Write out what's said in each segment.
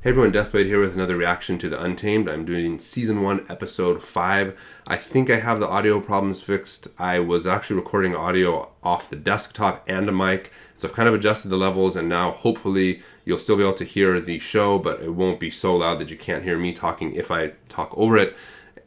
Hey everyone, Deathblade here with another reaction to the Untamed. I'm doing Season 1, Episode 5. I think I have the audio problems fixed. I was actually recording audio off the desktop and a mic, so I've kind of adjusted the levels, and now hopefully you'll still be able to hear the show, but it won't be so loud that you can't hear me talking if I talk over it.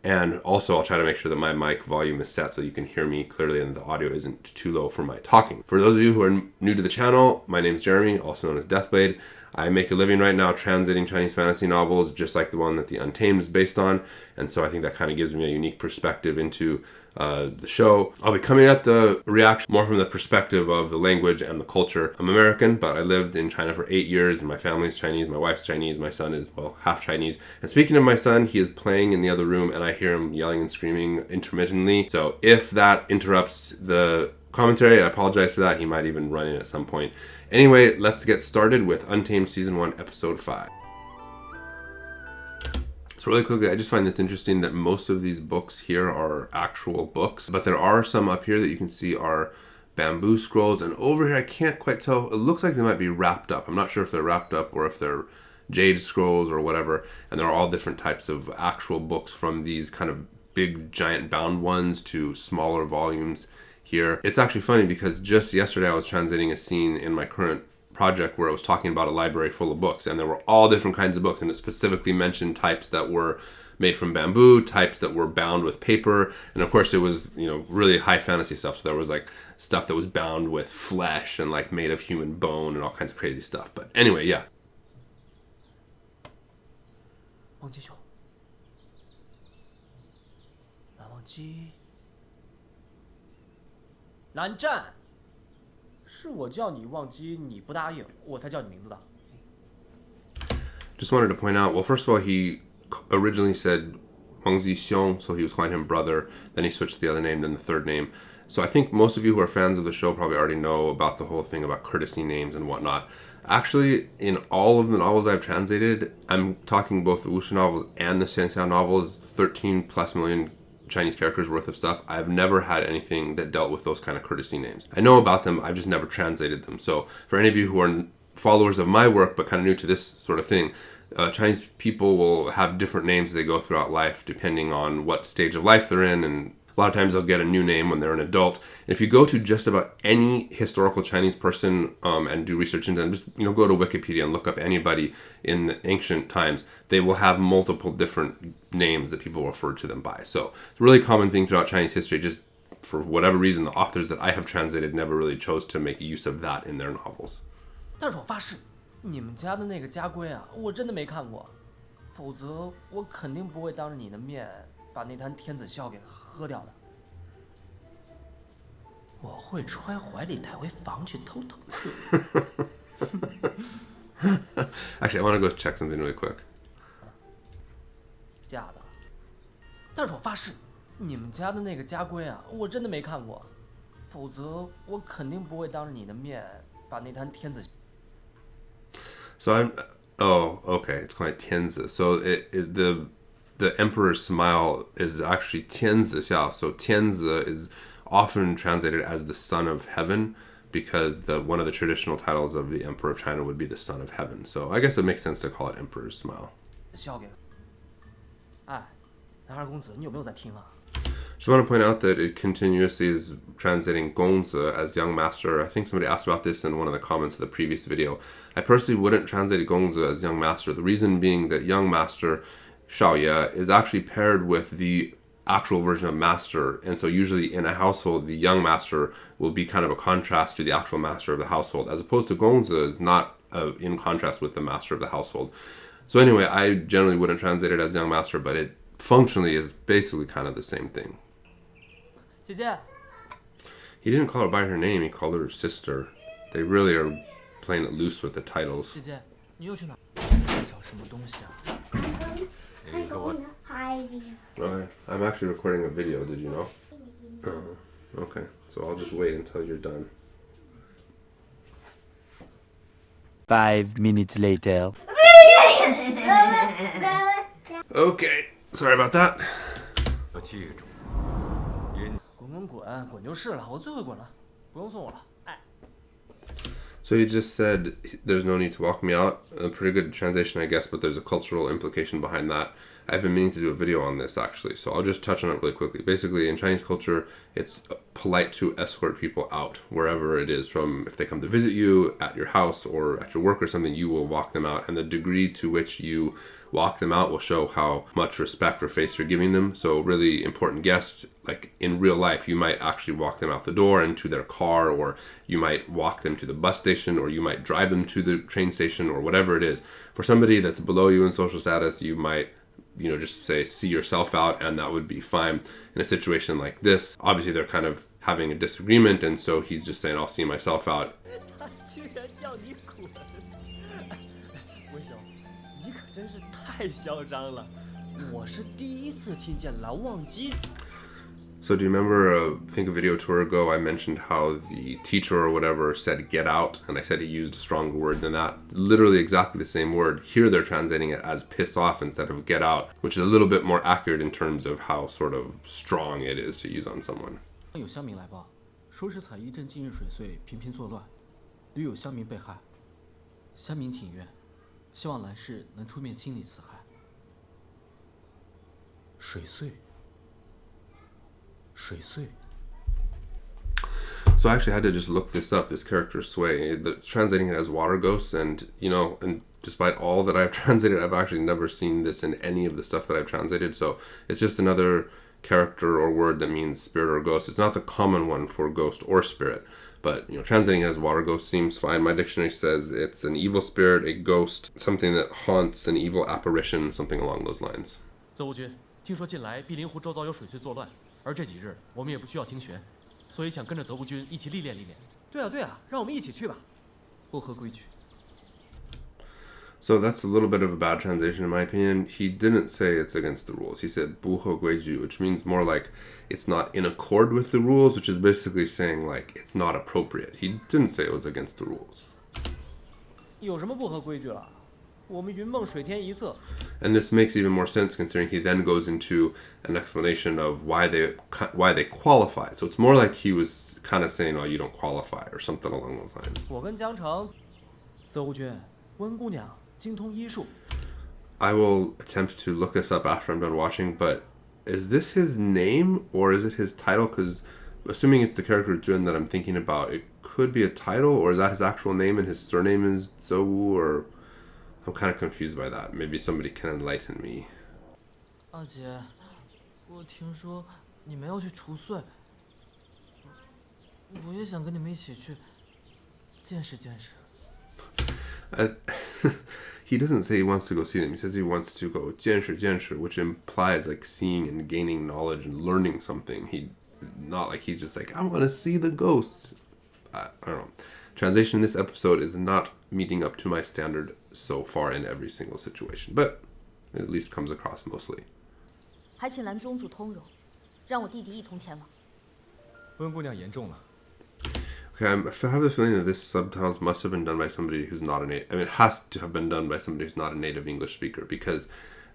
And also I'll try to make sure that my mic volume is set so you can hear me clearly and the audio isn't too low for my talking. For those of you who are new to the channel, my name is Jeremy, also known as Deathblade. I make a living right now translating Chinese fantasy novels, just like the one that the Untamed is based on, and so I think that kind of gives me a unique perspective into the show. I'll be coming at the reaction more from the perspective of the language and the culture. I'm American, but I lived in China for 8 years, and my family's Chinese, my wife's Chinese, my son is, well, half Chinese. And speaking of my son, he is playing in the other room, and I hear him yelling and screaming intermittently. So if that interrupts the commentary, I apologize for that. He might even run in at some point. Anyway, let's get started with Untamed Season 1, Episode 5. So really quickly, I just find this interesting that most of these books here are actual books, but there are some up here that you can see are bamboo scrolls, and over here I can't quite tell. It looks like they might be wrapped up. I'm not sure if they're wrapped up or if they're jade scrolls or whatever, and there are all different types of actual books, from these kind of big giant bound ones to smaller volumes here. It's actually funny because just yesterday I was translating a scene in my current project where I was talking about a library full of books, and there were all different kinds of books, and it specifically mentioned types that were made from bamboo, types that were bound with paper, and of course it was, you know, really high fantasy stuff. So there was like stuff that was bound with flesh and like made of human bone and all kinds of crazy stuff. But anyway, yeah. 忘记兄，难忘记。 蓝湛，是我叫你忘机，你不答应，我才叫你名字的。 Just wanted to point out, well, first of all, he originally said Wang Xiong, so he was calling him brother. Then he switched to the other name, then the third name. So I think most of you who are fans of the show probably already know about the whole thing about courtesy names and whatnot. Actually, in all of the novels I've translated, I'm talking both the Wuxia novels and the Xianxia novels, 13+ million Chinese characters worth of stuff. I've never had anything that dealt with those kind of courtesy names. I know about them, I've just never translated them. So for any of you who are followers of my work but kind of new to this sort of thing, Chinese people will have different names as they go throughout life depending on what stage of life they're in, and a lot of times they'll get a new name when they're an adult. And if you go to just about any historical Chinese person and do research into them, just go to Wikipedia and look up anybody in the ancient times, they will have multiple different names that people refer to them by. So it's a really common thing throughout Chinese history. Just for whatever reason, the authors that I have translated never really chose to make use of that in their novels. 但是我发誓，你们家的那个家规啊，我真的没看过，否则我肯定不会当着你的面把那坛天子笑给喝掉的。我会揣怀里带回房去偷偷喝。Actually, I want to go check something really quick. 假的，但是我发誓，你们家的那个家规啊，我真的没看过，否则我肯定不会当着你的面把那坛天子。 So okay, it's called Tianzi. So the emperor's smile is actually Tianzi Xiao. So Tianzi is often translated as the son of heaven, because one of the traditional titles of the emperor of China would be the son of heaven. So I guess it makes sense to call it emperor's smile. 笑给，哎，南二公子，你有没有在听啊？ Just want to point out that it continuously is translating Gongzi as young master. I think somebody asked about this in one of the comments of the previous video. I personally wouldn't translate Gongzi as young master. The reason being that young master, Xiaoye, is actually paired with the actual version of master. And so usually in a household, the young master will be kind of a contrast to the actual master of the household, as opposed to Gongzi is not in contrast with the master of the household. So anyway, I generally wouldn't translate it as young master, but it functionally is basically kind of the same thing. 姐姐， He didn't call her by her name, he called her sister. They really are playing it loose with the titles. 姐姐，你又去哪？找什么东西啊？ Okay, I'm actually recording a video, did you know? Okay, so I'll just wait until you're done. 5 minutes later. Okay, sorry about that. 要记住，滚滚滚，滚就是了，我最会滚了，不用送我了。哎。So he just said, there's no need to walk me out. A pretty good translation, I guess, but there's a cultural implication behind that. I've been meaning to do a video on this, actually, so I'll just touch on it really quickly. Basically, in Chinese culture, it's polite to escort people out, wherever it is from. If they come to visit you at your house or at your work or something, you will walk them out. And the degree to which you walk them out will show how much respect or face you're giving them. So really important guests, like in real life, you might actually walk them out the door and to their car, or you might walk them to the bus station, or you might drive them to the train station, or whatever it is. For somebody that's below you in social status, you might just say, see yourself out, and that would be fine. In a situation like this, obviously they're kind of having a disagreement, and so he's just saying, I'll see myself out. 他居然叫你滚！文雄，你可真是太嚣张了！我是第一次听见蓝忘机。 So do you remember, I think a video tour ago, I mentioned how the teacher or whatever said get out, and I said he used a stronger word than that. Literally exactly the same word. Here they're translating it as piss off instead of get out, which is a little bit more accurate in terms of how sort of strong it is to use on someone. 有乡民来报，说是采邑镇近日水隧频频作乱，屡有乡民被害。乡民请愿，希望兰市能出面清理此害。水隧。 水隧. So I actually had to just look this up, this character Sui. It's translating it as water ghost, and and despite all that I've translated, I've actually never seen this in any of the stuff that I've translated. So it's just another character or word that means spirit or ghost. It's not the common one for ghost or spirit, but translating it as water ghost seems fine. My dictionary says it's an evil spirit, a ghost, something that haunts, an evil apparition, something along those lines. 邹无君，听说近来碧林湖周遭有水隧作乱。 而这几日我们也不需要听弦，所以想跟着泽无君一起历练历练。对啊，让我们一起去吧。不合规矩。 So that's a little bit of a bad translation in my opinion. He didn't say it's against the rules. He said 不合规矩, which means more like it's not in accord with the rules, which is basically saying like it's not appropriate. He didn't say it was against the rules. 有什么不合规矩了？我们云梦水天一色。 And this makes even more sense considering he then goes into an explanation of why they qualify. So it's more like he was kind of saying, oh, you don't qualify or something along those lines. 我跟江城，泽无君，温姑娘精通医术。 I will attempt to look this up after I'm done watching, but is this his name or is it his title? Because assuming it's the character Jun that I'm thinking about, it could be a title, or is that his actual name and his surname is Zhou, or... I'm kind of confused by that. Maybe somebody can enlighten me. 阿姐，我听说你们要去除祟，我也想跟你们一起去见识见识。He doesn't say he wants to go see them. He says he wants to go 见识见识, which implies like seeing and gaining knowledge and learning something. Not like he's just like, I want to see the ghosts. I don't know. Translation in this episode is not meeting up to my standard so far in every single situation, but it at least comes across mostly. 还请蓝宗主通融，让我弟弟一同前往。温姑娘言重了。 Okay, I have the feeling that this subtitles must have been done by somebody who's not a native. I mean, it has to have been done by somebody who's not a native English speaker, because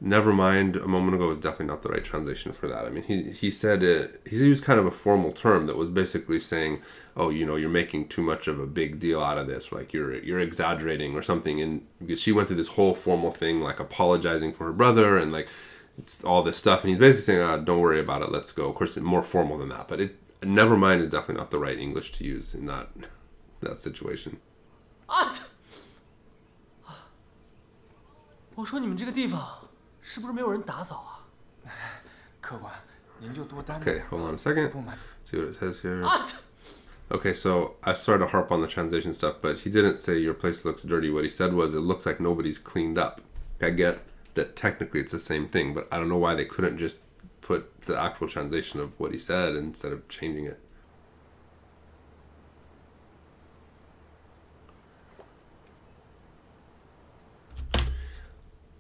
Nevermind a moment ago was definitely not the right translation for that. I mean, he said he used kind of a formal term that was basically saying, oh, you're making too much of a big deal out of this, like you're exaggerating or something. And because she went through this whole formal thing, like apologizing for her brother and like it's all this stuff, and he's basically saying, don't worry about it, let's go. Of course, it's more formal than that, but Nevermind is definitely not the right English to use in that situation. 我说你们这个地方是不是没有人打扫啊？客官，您就多担待。 Okay, hold on a second. See what it says here. Okay, so I started to harp on the translation stuff, but he didn't say your place looks dirty. What he said was it looks like nobody's cleaned up. I get that technically it's the same thing, but I don't know why they couldn't just put the actual translation of what he said instead of changing it.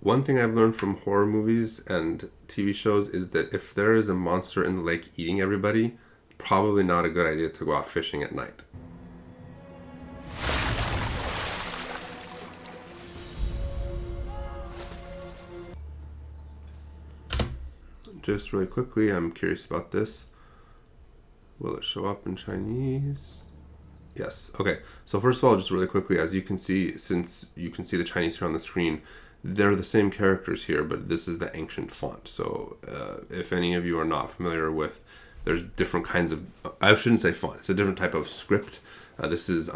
One thing I've learned from horror movies and TV shows is that if there is a monster in the lake eating everybody, probably not a good idea to go out fishing at night. Just really quickly, I'm curious about this. Will it show up in Chinese? Yes. Okay. So first of all, just really quickly, as you can see, since you can see the Chinese here on the screen, they're the same characters here, but this is the ancient font. So if any of you are not familiar with, there's different kinds of, I shouldn't say font, it's a different type of script. I'm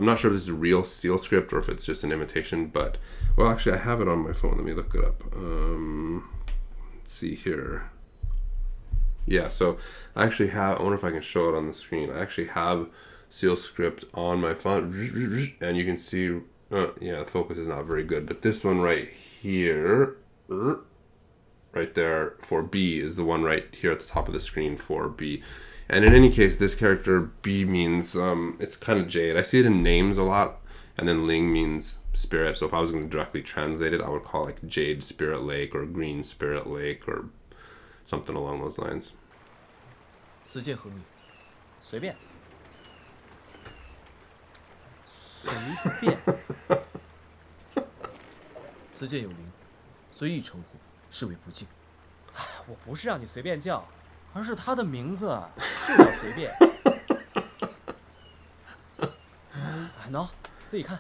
not sure if this is a real seal script or if it's just an imitation, but, well, actually I have it on my phone. Let me look it up. Let's see here. Yeah, so I actually have, I wonder if I can show it on the screen. I actually have seal script on my font, and you can see, yeah, the focus is not very good, but this one right here, right there for B is the one right here at the top of the screen for B. And in any case, this character B means, it's kind of jade. I see it in names a lot, and then Ling means spirit. So if I was going to directly translate it, I would call it like Jade Spirit Lake or Green Spirit Lake or something along those lines. 此剑何名？随便。随便。此剑有灵，随意称呼，视为不敬。我不是让你随便叫，而是他的名字是要随便。哎，喏，自己看。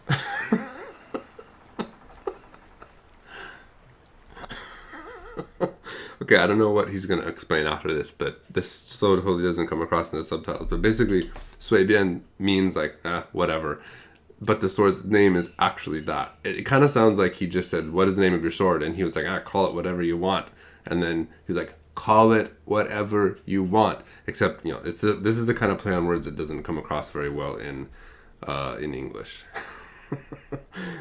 Okay, I don't know what he's going to explain after this, but this so totally doesn't come across in the subtitles. But basically, 随便 means like, whatever. But the sword's name is actually that. It kind of sounds like he just said, what is the name of your sword? And he was like, call it whatever you want. And then he was like, call it whatever you want. Except, you know, this is the kind of play on words that doesn't come across very well in English.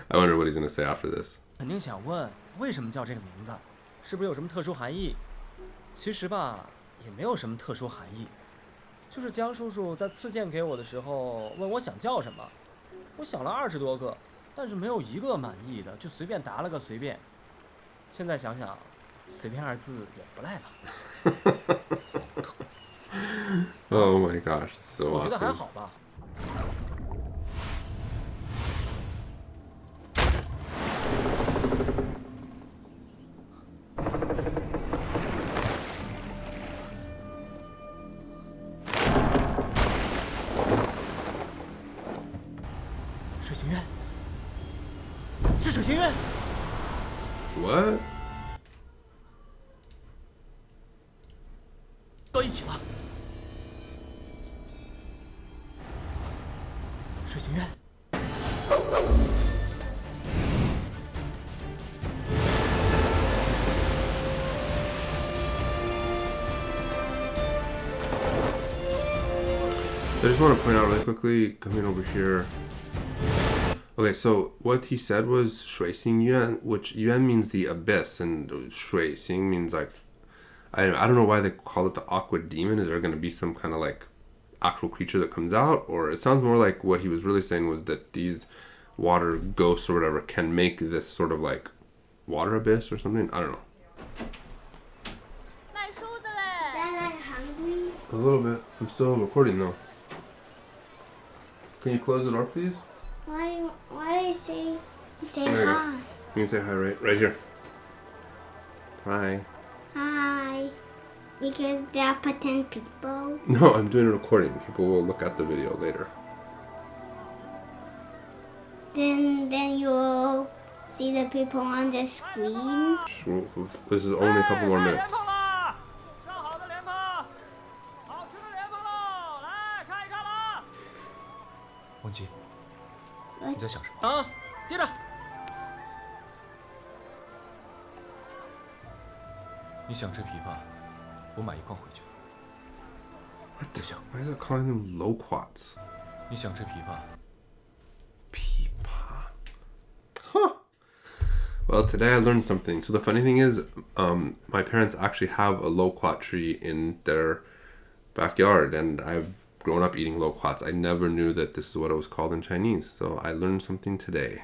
I wonder what he's going to say after this. 肯定想问为什么叫这个名字，是不是有什么特殊含义？其实吧，也没有什么特殊含义，就是江叔叔在赐剑给我的时候问我想叫什么，我想了20多个，但是没有一个满意的，就随便答了个随便。现在想想，随便2字也不赖吧。Oh my gosh, so awesome. 我觉得还好吧。水行院，是水行院。What? 到一起了。水行院。I just want to point out really quickly, coming over here. Okay, so what he said was 水星yuan, which yuan means the abyss, and 水星means like, I don't know why they call it the aqua demon. Is there going to be some kind of like actual creature that comes out? Or it sounds more like what he was really saying was that these water ghosts or whatever can make this sort of like water abyss or something. I don't know. 卖梳子嘞！ A little bit. I'm still recording though. Can you close the door, please? Why you say There you go. hi? You can say hi right here. Hi. Hi. Because they are pretend people. No, I'm doing a recording. People will look at the video later. Then you'll see the people on the screen. This is only a couple more minutes. 上好的莲蓬，好吃的莲蓬喽！来看一看啦。忘记，你在想什么？啊，接着。你想吃枇杷，我买1筐回去。 What the hell? Why is it calling them Loquats? 你想吃枇杷？ Peepa. Huh. Well, today I learned something. So the funny thing is, my parents actually have a loquat tree in their backyard, and I've grown up eating loquats. I never knew that this is what it was called in Chinese. So I learned something today.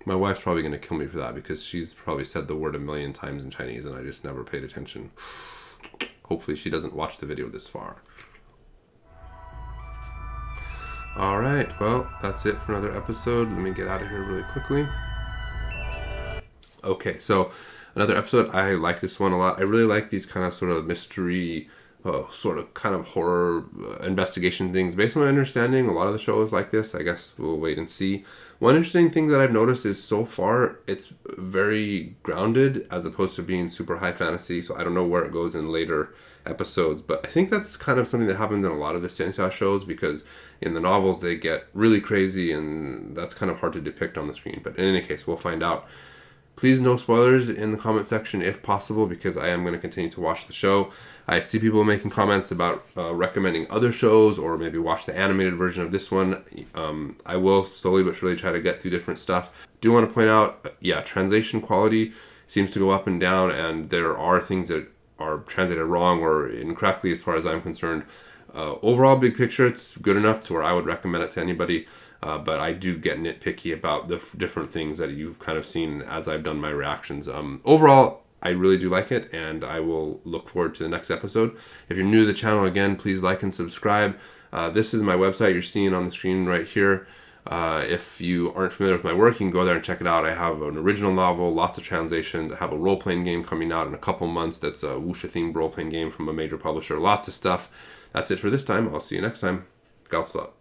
My wife's probably going to kill me for that because she's probably said the word a million times in Chinese and I just never paid attention. Hopefully she doesn't watch the video this far. Alright, well, that's it for another episode. Let me get out of here really quickly. Okay, so another episode. I like this one a lot. I really like these kind of sort of mystery sort of kind of horror investigation things. Based on my understanding, a lot of the show is like this. I guess we'll wait and see. One interesting thing that I've noticed is so far it's very grounded as opposed to being super high fantasy. So I don't know where it goes in later episodes, but I think that's kind of something that happens in a lot of the Xianxia shows, because in the novels they get really crazy and that's kind of hard to depict on the screen. But in any case, we'll find out. Please no spoilers in the comment section if possible, because I am going to continue to watch the show. I see people making comments about recommending other shows or maybe watch the animated version of this one. I will slowly but surely try to get through different stuff. Do want to point out, translation quality seems to go up and down, and there are things that are translated wrong or incorrectly as far as I'm concerned. Overall, big picture, it's good enough to where I would recommend it to anybody. But I do get nitpicky about the different things that you've kind of seen as I've done my reactions. Overall, I really do like it, and I will look forward to the next episode. If you're new to the channel, again, please like and subscribe. This is my website you're seeing on the screen right here. If you aren't familiar with my work, you can go there and check it out. I have an original novel, lots of translations. I have a role-playing game coming out in a couple months that's a Wuxia-themed role-playing game from a major publisher. Lots of stuff. That's it for this time. I'll see you next time. Gautzlot.